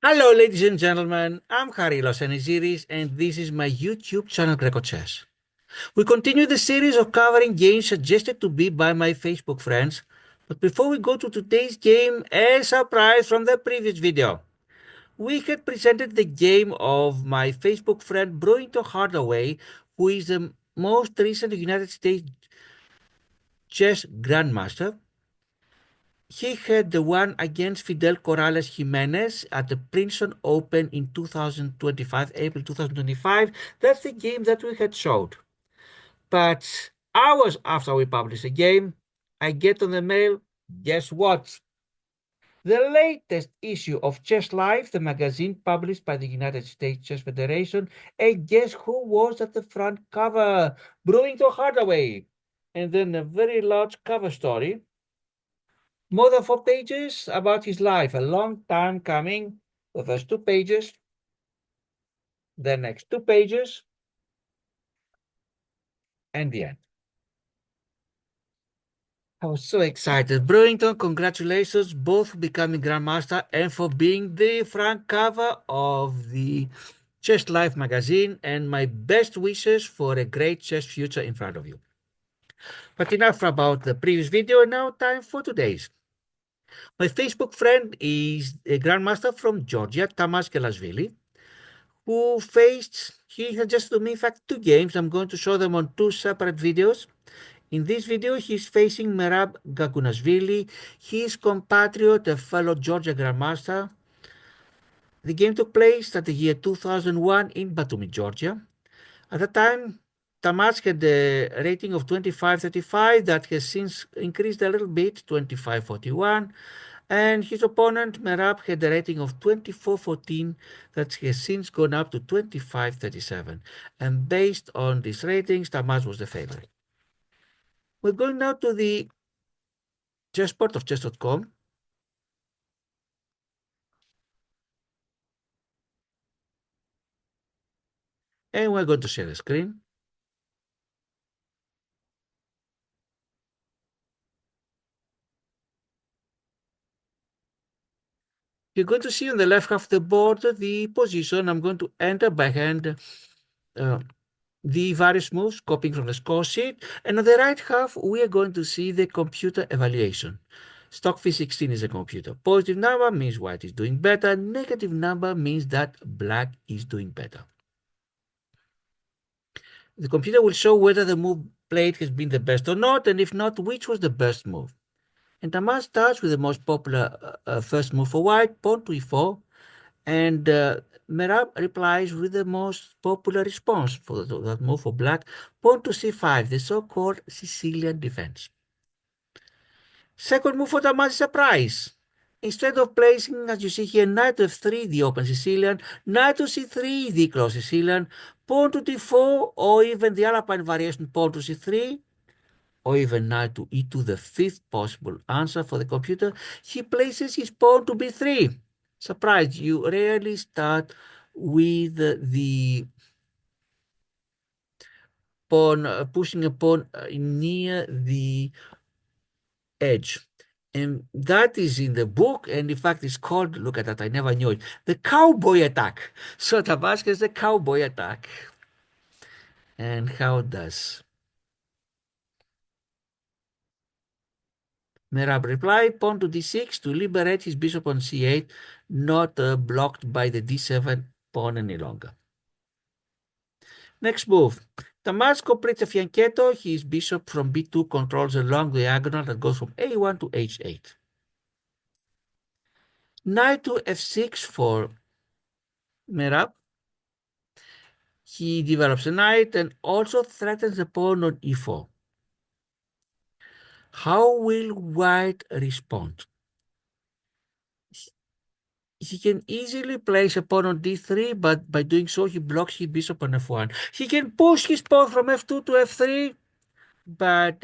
Hello, ladies and gentlemen. I'm Harry Aniziris, and this is my YouTube channel, grecochess. We continue the series of covering games suggested to me by my Facebook friends. But before we go to today's game, a surprise from the previous video. We had presented the game of my Facebook friend Bruno Hardaway, who is the most recent United States chess grandmaster. He had the one against Fidel Corrales Jimenez at the Princeton Open in 2025, April 2025. That's the game that we had showed. But hours after we published the game, I get on the mail, guess what? The latest issue of Chess Life, the magazine published by the United States Chess Federation, and guess who was at the front cover? Brewington Hardaway. And then a very large cover story, more than 4 pages about his life, a long time coming. The first 2 pages, the next 2 pages, and the end. I was so excited. Brewington, congratulations both for becoming Grandmaster and for being the front cover of the Chess Life magazine, and my best wishes for a great chess future in front of you. But enough about the previous video, now time for today's. My Facebook friend is a Grandmaster from Georgia, Tamas Gelashvili, who faced, he suggested to me, in fact, 2 games. I'm going to show them on 2 separate videos. In this video, he's facing Merab Gagunashvili, his compatriot, a fellow Georgia Grandmaster. The game took place at the year 2001 in Batumi, Georgia. At the time, Tamas had a rating of 2535 that has since increased a little bit, 2541. And his opponent, Merab, had a rating of 2414 that has since gone up to 2537. And based on these ratings, Tamas was the favorite. We're going now to the chessport of chess.com. And we're going to share the screen. You're going to see on the left half of the board the position. I'm going to enter by hand the various moves, copying from the score sheet. And on the right half, we are going to see the computer evaluation. Stock V16 is a computer. Positive number means white is doing better. Negative number means that black is doing better. The computer will show whether the move played has been the best or not, and if not, which was the best move. And Tamas starts with the most popular first move for white, pawn to e4, and Merab replies with the most popular response for that move for black, pawn to c5, the so-called Sicilian defense. Second move for Tamas is a surprise. Instead of placing, as you see here, knight to f3, the open Sicilian, knight to c3, the closed Sicilian, pawn to d4, or even the Alpine variation, pawn to c3, or even knight to e2, the fifth possible answer for the computer, he places his pawn to b3. Surprise, you rarely start with the pawn, pushing a pawn near the edge. And that is in the book, and in fact it's called, look at that, I never knew it, the cowboy attack. So Tabasco is the cowboy attack. And how does Merab reply? Pawn to d6 to liberate his bishop on c8, not blocked by the d7 pawn any longer. Next move. Tamas completes a fianchetto. His bishop from b2 controls a long diagonal that goes from a1 to h8. Knight to f6 for Merab. He develops a knight and also threatens the pawn on e4. How will white respond? He can easily place a pawn on d3, but by doing so, he blocks his bishop on f1. He can push his pawn from f2 to f3, but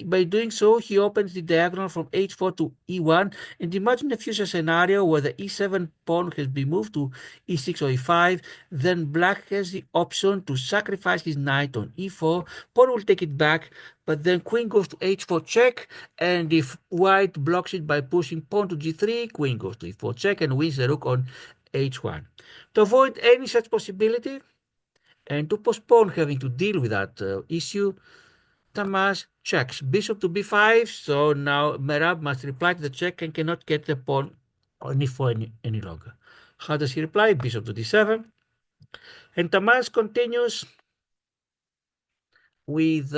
by doing so, he opens the diagonal from h4 to e1. And imagine a future scenario where the e7 pawn has been moved to e6 or e5. Then black has the option to sacrifice his knight on e4. Pawn will take it back, but then queen goes to h4 check. And if white blocks it by pushing pawn to g3, queen goes to e4 check and wins the rook on h1. To avoid any such possibility and to postpone having to deal with that issue, Tamas checks bishop to b5, so now Merab must reply to the check and cannot get the pawn on e4 any longer. How does he reply? Bishop to d7. And Tamas continues with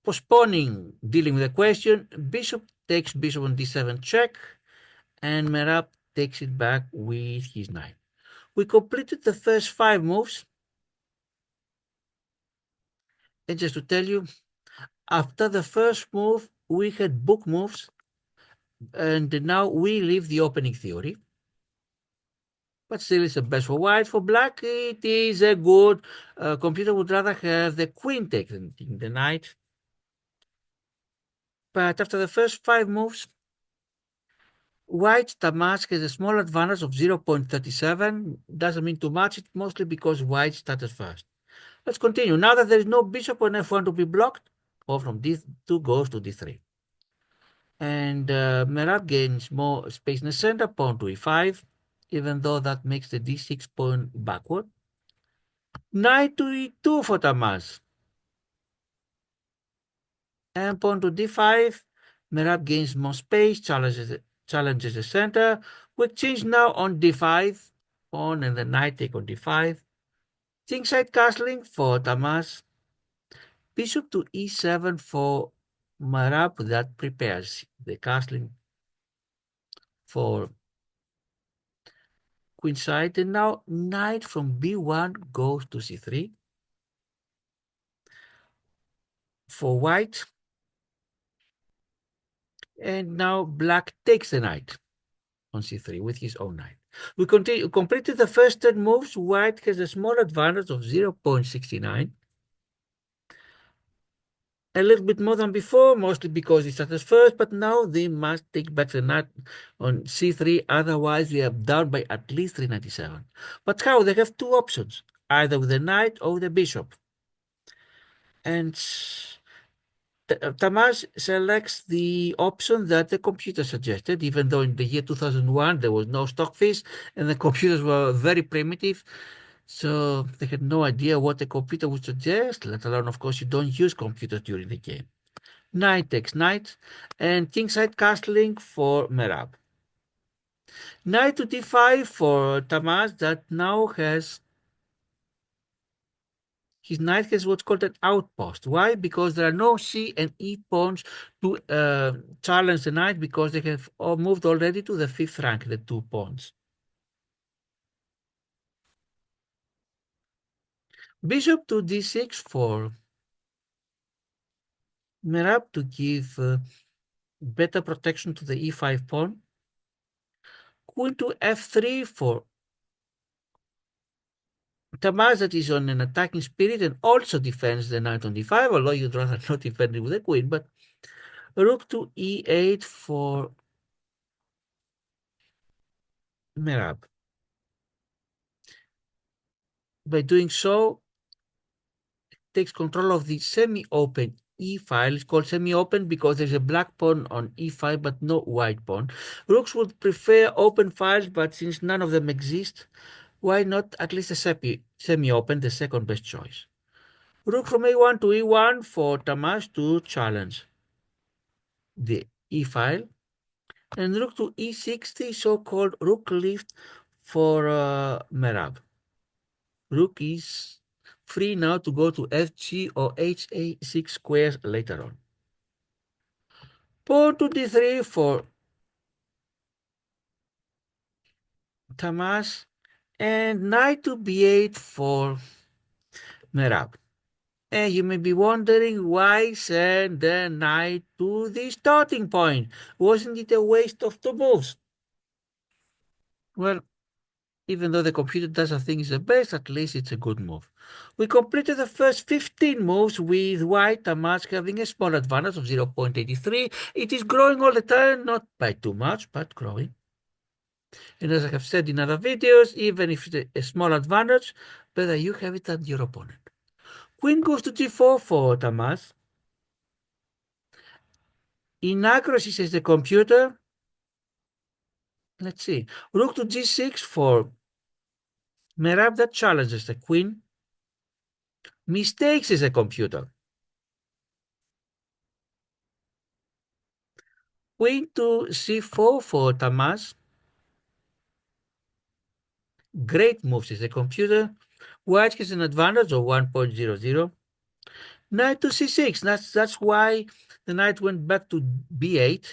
postponing dealing with the question. Bishop takes bishop on d7 check, and Merab takes it back with his knight. We completed the first 5 moves. And just to tell you, after the first move, we had book moves, and now we leave the opening theory. But still, it's the best for white. For black, it is a good. Computer would rather have the queen take the knight. But after the first 5 moves, white Tamas has a small advantage of 0.37. Doesn't mean too much. It's mostly because white started first. Let's continue. Now that there is no bishop on f1 to be blocked, or from d2 goes to d3. And Merab gains more space in the center, pawn to e5, even though that makes the d6 pawn backward. Knight to e2 for Tamas. And pawn to d5. Merab gains more space, challenges the center. We change now on d5. Pawn and the knight take on d5. Kingside castling for Tamas. Bishop to e7 for Merab. That prepares the castling for queenside. And now knight from b1 goes to c3 for white. And now black takes the knight on c3 with his own knight. We completed the first 10 moves. White has a small advantage of 0.69. A little bit more than before, mostly because he started first, but now they must take back the knight on c3, otherwise they are down by at least 397. But how? They have 2 options, either with the knight or with the bishop. And Tamas selects the option that the computer suggested, even though in the year 2001 there was no stock fish and the computers were very primitive. So they had no idea what the computer would suggest, let alone, of course, you don't use computers during the game. Knight takes knight, and kingside castling for Merab. Knight to d5 for Tamas, that now has his knight has what's called an outpost. Why? Because there are no c and e pawns to challenge the knight, because they have all moved already to the 5th rank, the 2 pawns. Bishop to d6 for Merab to give better protection to the e5 pawn. Queen to f3 for Tamas, that is on an attacking spirit and also defends the knight on d5, although you'd rather not defend it with a queen. But rook to e8 for Merab. By doing so, takes control of the semi-open e file. It's called semi-open because there's a black pawn on e5 but no white pawn. Rooks would prefer open files, but since none of them exist, why not at least a semi-open, the second best choice. Rook from a1 to e1 for Tamas to challenge the e file, and rook to e6, the so-called rook lift for Merab. Rook is free now to go to fg or ha6 squares later on. Pawn to d3 for Tamas, and knight to b8 for Merab. And you may be wondering why send the knight to the starting point. Wasn't it a waste of 2 moves? Well, even though the computer doesn't think it's the best, at least it's a good move. We completed the first 15 moves with white Tamas having a small advantage of 0.83. It is growing all the time, not by too much, but growing. And as I have said in other videos, even if it's a small advantage, better you have it than your opponent. Queen goes to g4 for Tamas. Inaccuracy, says the computer. Let's see. Rook to g6 for Merab that challenges the queen. Mistakes is a computer. Queen to c4 for Tamas. Great moves is a computer. White has an advantage of 1.00. Knight to c6. That's why the knight went back to b8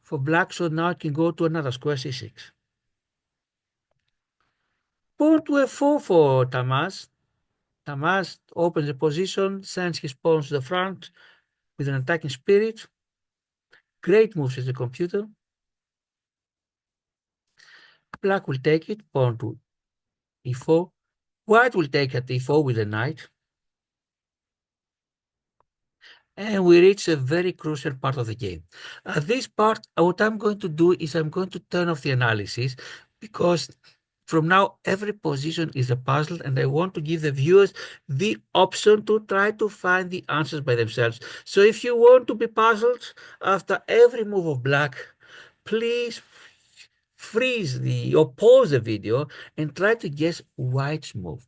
for black, so now it can go to another square c6. Pawn to f4 for Tamas. Tamas opens the position, sends his pawns to the front with an attacking spirit. Great moves as a computer. Black will take it, pawn to e4. White will take at e4 with a knight. And we reach a very crucial part of the game. At this part, what I'm going to do is I'm going to turn off the analysis because from now every position is a puzzle and I want to give the viewers the option to try to find the answers by themselves. So if you want to be puzzled after every move of black, please freeze or pause the video and try to guess white's move.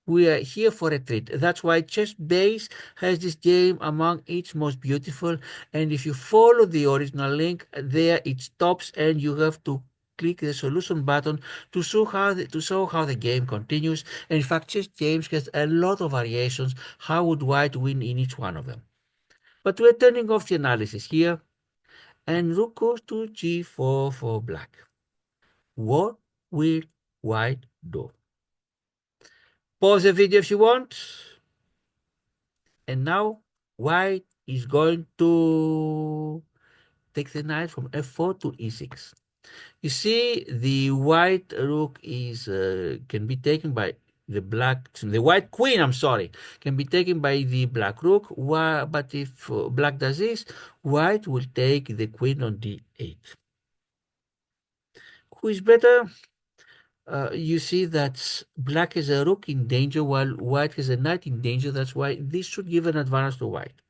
We are here for a treat. That's why Chess Base has this game among its most beautiful. And if you follow the original link, there it stops and you have to click the solution button to show how the game continues. And in fact, Chess Games has a lot of variations. How would white win in each one of them? But we're turning off the analysis here. And rook goes to g4 for black. What will white do? Pause the video if you want. And now white is going to take the knight from f4 to e6. You see, the white rook is can be taken by the white queen, I'm sorry, can be taken by the black rook. But if black does this, white will take the queen on d8. Who is better? You see that black has a rook in danger while white has a knight in danger. That's why this should give an advantage to white.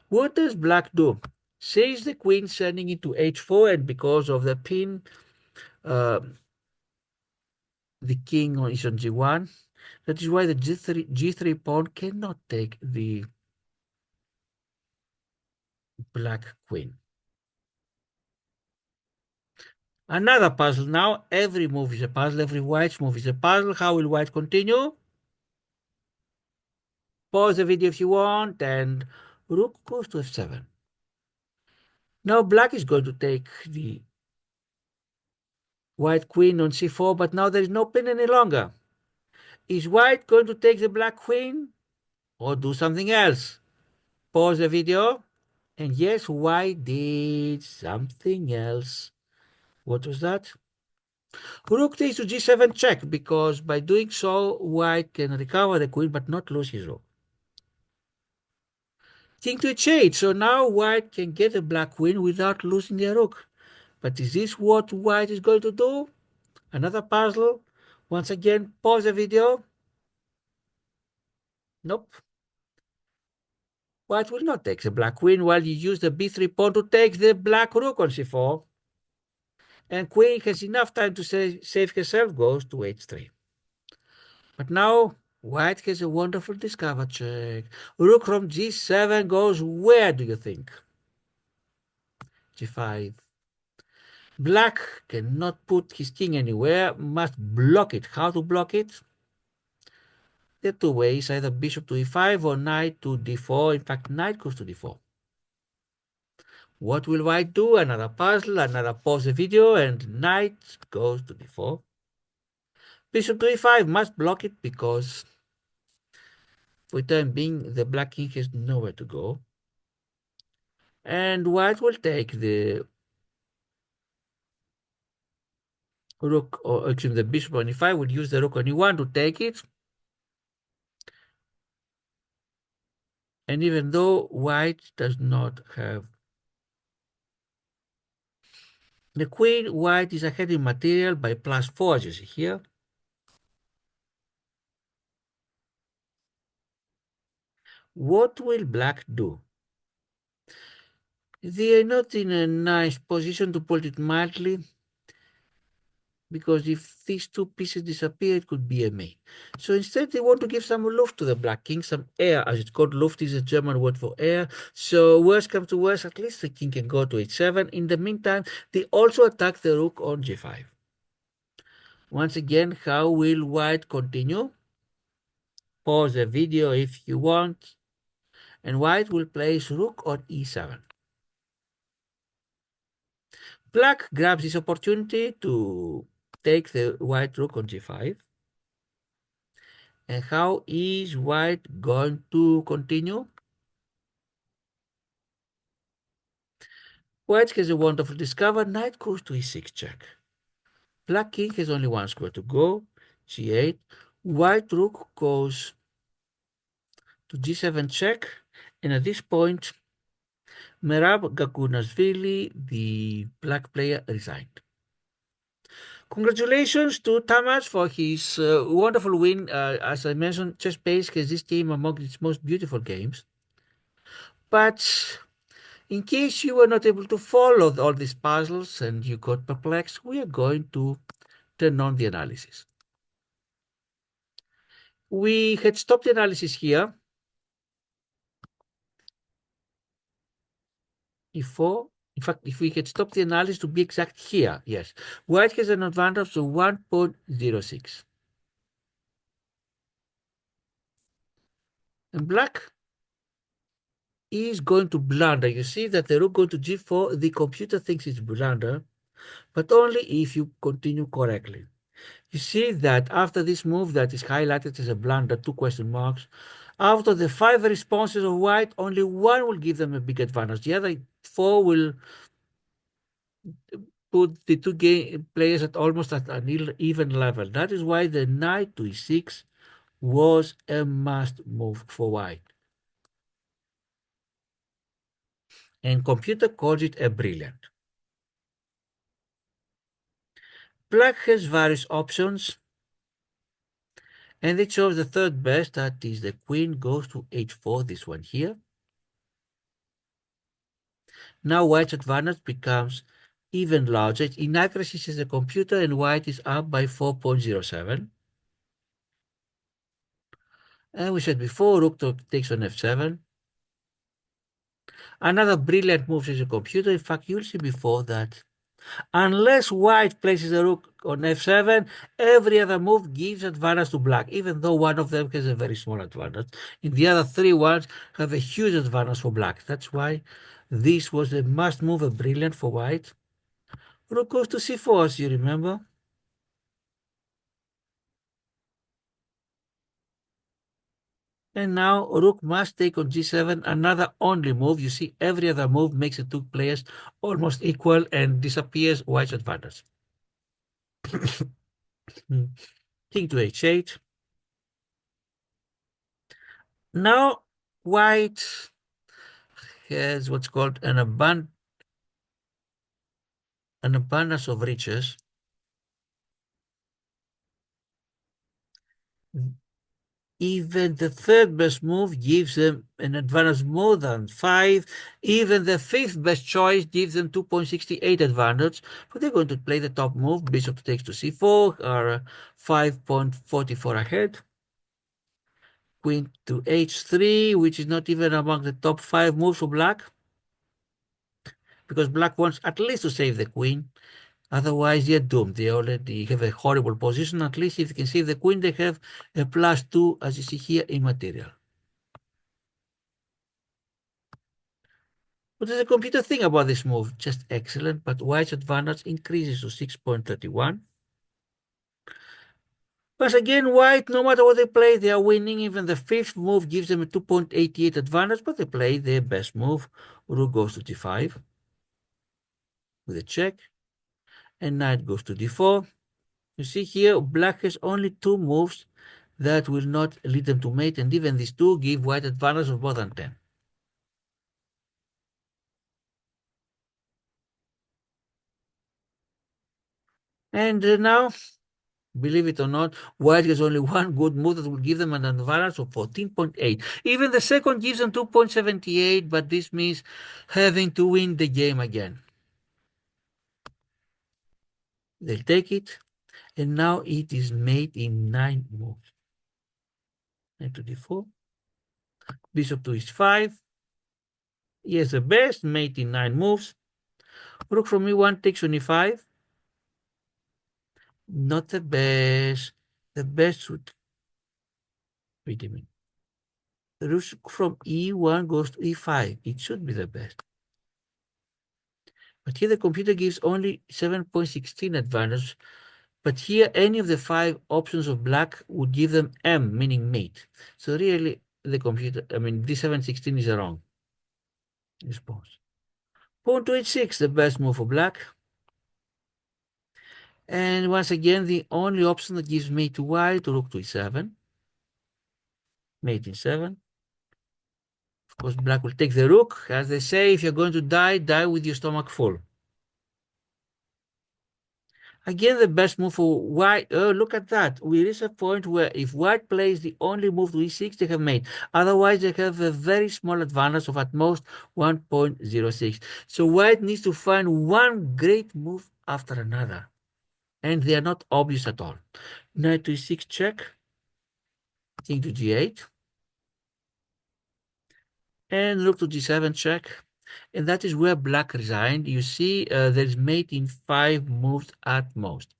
What does black do? Says the queen sending into h4, and because of the pin, uh, the king is on g1. That is why the g3 pawn cannot take the black queen. Another puzzle now. Every move is a puzzle. Every white's move is a puzzle. How will white continue? Pause the video if you want, and rook goes to f7. Now black is going to take the white queen on c4, but now there is no pin any longer. Is white going to take the black queen or do something else? Pause the video. And yes, white did something else. What was that? Rook takes to g7 check, because by doing so, white can recover the queen but not lose his rook. King to h8, so now white can get the black queen without losing the rook. But is this what white is going to do? Another puzzle. Once again, pause the video. Nope. White will not take the black queen while you use the b3 pawn to take the black rook on c4. And queen has enough time to save herself, goes to h3. But now white has a wonderful discover check. Rook from g7 goes where, do you think? g5. Black cannot put his king anywhere, must block it. How to block it? There are two ways, either bishop to e5 or knight to d4. In fact, knight goes to d4. What will white do? Another puzzle, another pause the video, and knight goes to d4. Bishop to e5 must block it because for the time being the black king has nowhere to go. And white will take the rook, or actually the bishop on e5 would use the rook on e1 to take it. And even though white does not have the queen, white is ahead in material by +4, as you see here. What will black do? They are not in a nice position, to put it mildly, because if these two pieces disappear, it could be a mate. So instead, they want to give some luft to the black king, some air, as it's called. Luft is a German word for air. So worst comes to worst, at least the king can go to h7. In the meantime, they also attack the rook on g5. Once again, how will white continue? Pause the video if you want. And white will place rook on e7. Black grabs this opportunity to take the white rook on g5. And how is white going to continue? White has a wonderful discover. Knight goes to e6 check. Black king has only one square to go. g8. White rook goes to g7 check. And at this point, Merab Gagunashvili, the black player, resigned. Congratulations to Tamas for his wonderful win. As I mentioned, chess base has this game among its most beautiful games. But in case you were not able to follow all these puzzles and you got perplexed, we are going to turn on the analysis. We had stopped the analysis here. E4. In fact, if we had stopped the analysis to be exact here, yes. White has an advantage of 1.06. And black is going to blunder. You see that the rook going to g4, the computer thinks it's blunder, but only if you continue correctly. You see that after this move that is highlighted as a blunder, 2 question marks, out of the 5 responses of white, only 1 will give them a big advantage. The other 4 will put the two players at almost at an even level. That is why the knight to e6 was a must move for white. And computer calls it a brilliant. Black has various options, and they chose the third best, that is the queen goes to h4, this one here. Now white's advantage becomes even larger. Inaccuracy is the computer, and white is up by 4.07. And we said before, rook takes on f7. Another brilliant move is the computer. In fact, you'll see before that unless white places a rook on f7, every other move gives advantage to black, even though one of them has a very small advantage. And the other 3 ones have a huge advantage for black. That's why this was a must move, a brilliant for white. Rook goes to c4, as you remember. And now rook must take on g7, another only move. You see, every other move makes the two players almost equal and disappears white's advantage. King to h8. Now white has what's called an abundance of riches. Even the third best move gives them an advantage more than 5. Even the fifth best choice gives them 2.68 advantage. But they're going to play the top move. Bishop takes to c4, are 5.44 ahead. Queen to h3, which is not even among the top 5 moves for black, because black wants at least to save the queen. Otherwise, they're doomed. They already have a horrible position. At least if you can save the queen, they have a +2, as you see here, in material. What does the computer think about this move? Just excellent, but white's advantage increases to 6.31. Once again, white, no matter what they play, they are winning. Even the fifth move gives them a 2.88 advantage, but they play their best move. Rook goes to d5 with a check, and knight goes to d4. You see here, black has only 2 moves that will not lead them to mate, and even these 2 give white advantage of more than 10. And now Believe it or not, white has only one good move that will give them an advantage of 14.8. Even the second gives them 2.78, but this means having to win the game again. They'll take it, and now it is made in 9 moves. Knight to d4. Bishop to h5. Yes, the best, mate in 9 moves. Rook from e1 takes on e5. Not the best. The best would... Wait a minute. The rook from e1 goes to e5. It should be the best. But here the computer gives only 7.16 advantage. But here any of the 5 options of black would give them M, meaning mate. So really the computer, I mean, this 7.16 is wrong response. Pawn to h6, the best move for black. And once again, the only option that gives mate to white, rook to e7. Mate in 7. Of course, black will take the rook. As they say, if you're going to die, die with your stomach full. Again, the best move for white. Oh, look at that. We reach a point where if white plays the only move to e6, they have mate. Otherwise, they have a very small advantage of at most 1.06. So white needs to find one great move after another. And they are not obvious at all. Knight to e6 check. King to g8. And rook to g7 check. And that is where black resigned. You see, there's mate in 5 moves at most.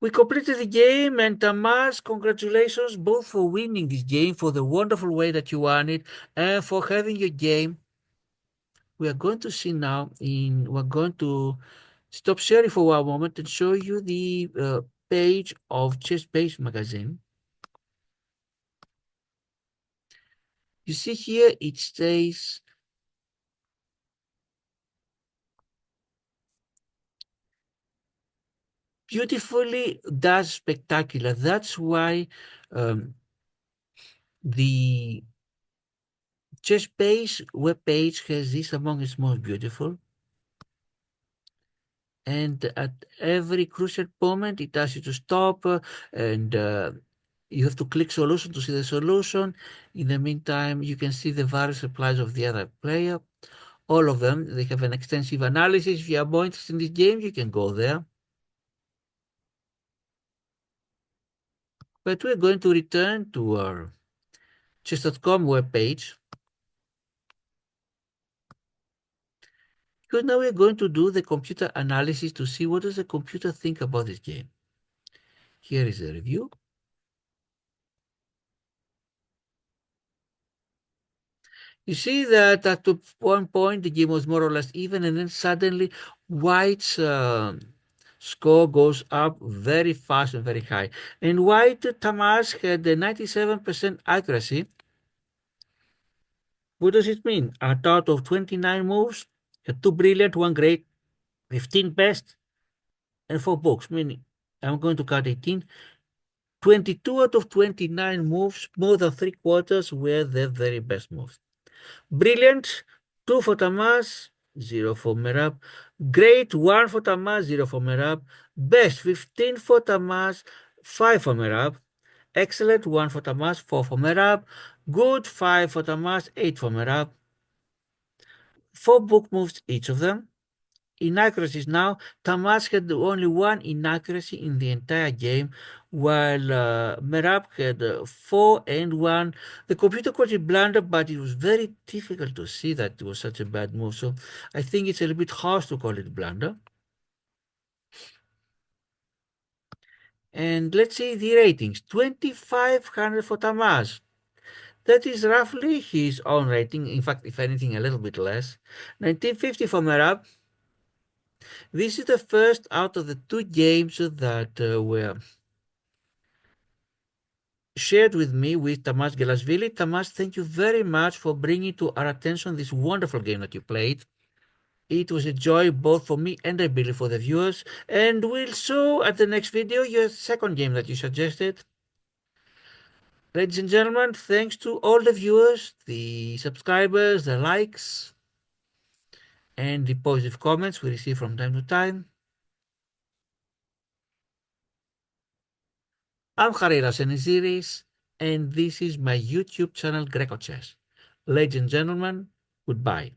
We completed the game, and Tamas, congratulations both for winning this game, for the wonderful way that you won it, and for having your game. We are going to see now, we're going to stop sharing for one moment and show you the page of Chess Base magazine. You see here, it says beautifully, that's spectacular. That's why the Chess Base webpage has this among its most beautiful. And at every crucial moment, it asks you to stop, and you have to click solution to see the solution. In the meantime, you can see the various replies of the other player. All of them, they have an extensive analysis. If you are more interested in this game, you can go there. But we're going to return to our chess.com webpage. Because now we're going to do the computer analysis to see what does the computer think about this game. Here is a review. You see that at one point the game was more or less even, and then suddenly white's score goes up very fast and very high. And white Tamas had a 97% accuracy. What does it mean? Out of 29 moves, had 2 brilliant, 1 great, 15 best, and 4 books, meaning I'm going to cut 18. 22 out of 29 moves, more than 3/4 were the very best moves. Brilliant, 2 for Tamas, 0 for Merab. Great, 1 for Tamas, 0 for Merab. Best, 15 for Tamas, 5 for Merab. Excellent, 1 for Tamas, 4 for Merab. Good, 5 for Tamas, 8 for Merab. 4 book moves each of them. Inaccuracies now, Tamas had only 1 inaccuracy in the entire game, while Merab had 4 and 1. The computer called it blunder, but it was very difficult to see that it was such a bad move. So I think it's a little bit harsh to call it blunder. And let's see the ratings. 2,500 for Tamas. That is roughly his own rating. In fact, if anything, a little bit less. 1950 for Merab. This is the first out of the 2 games that were shared with me with Tamas Gelashvili. Tamas, thank you very much for bringing to our attention this wonderful game that you played. It was a joy both for me and I believe for the viewers. And we'll show at the next video your second game that you suggested. Ladies and gentlemen, thanks to all the viewers, the subscribers, the likes, and the positive comments we receive from time to time. I'm Harira Seniziris, and this is my YouTube channel grecochess. Ladies and gentlemen, goodbye.